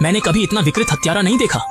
मैंने कभी इतना विकृत हत्यारा नहीं देखा।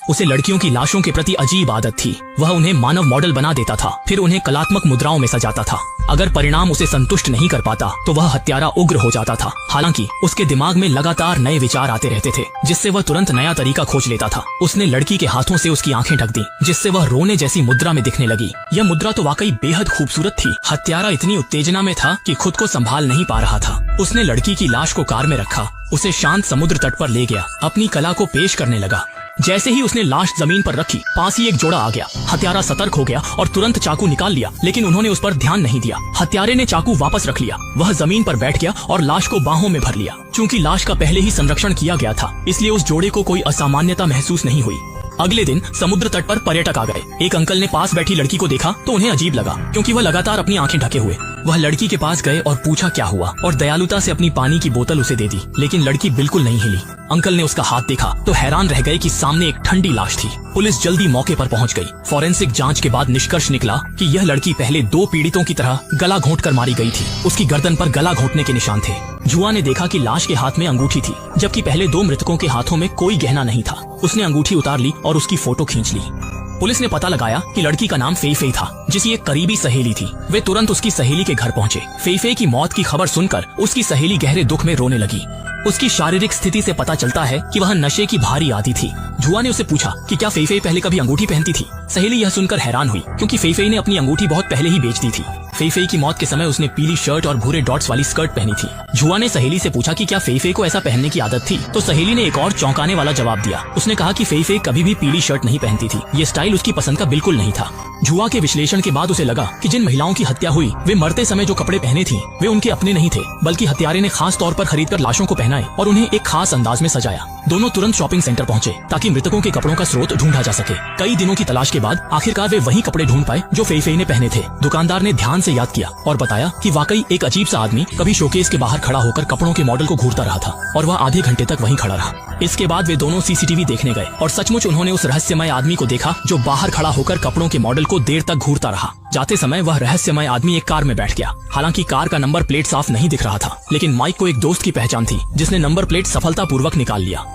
उसे लड़कियों की लाशों के प्रति अजीब आदत थी। वह उन्हें मानव मॉडल बना देता था, फिर उन्हें कलात्मक मुद्राओं में सजाता था। अगर परिणाम उसे संतुष्ट नहीं कर पाता तो वह हत्यारा उग्र हो जाता था। हालांकि उसके दिमाग में लगातार नए विचार आते रहते थे, जिससे वह तुरंत नया तरीका खोज लेता था। उसने लड़की के हाथों से उसकी आंखें ढक दी, जिससे वह रोने जैसी मुद्रा में दिखने लगी। यह मुद्रा तो वाकई बेहद खूबसूरत थी। हत्यारा इतनी उत्तेजना में था कि खुद को संभाल नहीं पा रहा था। उसने लड़की की लाश को कार में रखा, उसे शांत समुद्र तट पर ले गया, अपनी कला को पेश करने लगा। जैसे ही उसने लाश जमीन पर रखी, पास ही एक जोड़ा आ गया। हत्यारा सतर्क हो गया और तुरंत चाकू निकाल लिया, लेकिन उन्होंने उस पर ध्यान नहीं दिया। हत्यारे ने चाकू वापस रख लिया। वह जमीन पर बैठ गया और लाश को बाहों में भर लिया। चूंकि लाश का पहले ही संरक्षण किया गया था, इसलिए उस जोड़े को कोई असामान्यता महसूस नहीं हुई। अगले दिन समुद्र तट पर पर्यटक आ गए। एक अंकल ने पास बैठी लड़की को देखा तो उन्हें अजीब लगा, क्योंकि वह लगातार अपनी आंखें ढके हुए। वह लड़की के पास गए और पूछा क्या हुआ, और दयालुता से अपनी पानी की बोतल उसे दे दी, लेकिन लड़की बिल्कुल नहीं हिली। अंकल ने उसका हाथ देखा तो हैरान रह गए कि सामने एक ठंडी लाश थी। पुलिस जल्दी मौके पर पहुंच गई। फॉरेंसिक जांच के बाद निष्कर्ष निकला कि यह लड़की पहले 2 पीड़ितों की तरह गला घोंटकर मारी गई थी। उसकी गर्दन पर गला घोंटने के निशान थे। जुआ ने देखा कि लाश के हाथ में अंगूठी थी, जबकि पहले 2 मृतकों के हाथों में कोई गहना नहीं था। उसने अंगूठी उतार ली और उसकी फोटो खींच ली। पुलिस ने पता लगाया कि लड़की का नाम फेई फेई था, जिसकी एक करीबी सहेली थी। वे तुरंत उसकी सहेली के घर पहुंचे। फेई फेई की मौत की खबर सुनकर उसकी सहेली गहरे दुख में रोने लगी। उसकी शारीरिक स्थिति से पता चलता है कि वह नशे की भारी आदी थी। जुआ ने उसे पूछा कि क्या फेई फेई पहले कभी अंगूठी पहनती थी। सहेली यह सुनकर हैरान हुई, क्योंकि फेई फेई ने अपनी अंगूठी बहुत पहले ही बेच दी थी। फेई फेई की मौत के समय उसने पीली शर्ट और भूरे डॉट्स वाली स्कर्ट पहनी थी। जुआ ने सहेली से पूछा कि क्या फेई फेई को ऐसा पहनने की आदत थी, तो सहेली ने एक और चौंकाने वाला जवाब दिया। उसने कहा कि फेई फेई कभी भी पीली शर्ट नहीं पहनती थी। ये स्टाइल उसकी पसंद का बिल्कुल नहीं था। जुआ के विश्लेषण के बाद उसे लगा कि जिन महिलाओं की हत्या हुई, वे मरते समय जो कपड़े पहने थी वे उनके अपने नहीं थे, बल्कि हत्यारे ने खास तौर पर खरीदकर लाशों को पहनाए और उन्हें एक खास अंदाज में सजाया। दोनों तुरंत शॉपिंग सेंटर पहुंचे ताकि मृतकों के कपड़ों का स्रोत ढूंढा जा सके। कई दिनों की तलाश के बाद आखिरकार वे वही कपड़े ढूंढ पाए जो फेई फेई ने पहने थे। दुकानदार ने ध्यान से याद किया और बताया कि वाकई एक अजीब सा आदमी कभी शोकेस के बाहर खड़ा होकर कपड़ों के मॉडल को घूरता रहा था, और वह आधे घंटे तक वहीं खड़ा रहा। इसके बाद वे दोनों सीसीटीवी देखने गए और सचमुच उन्होंने उस रहस्यमय आदमी को देखा जो बाहर खड़ा होकर कपड़ों के मॉडल को देर तक घूरता रहा। जाते समय वह रहस्यमय आदमी एक कार में बैठ गया। हालांकि कार का नंबर प्लेट साफ नहीं दिख रहा था, लेकिन माइक को एक दोस्त की पहचान थी, जिसने नंबर प्लेट सफलतापूर्वक निकाल लिया।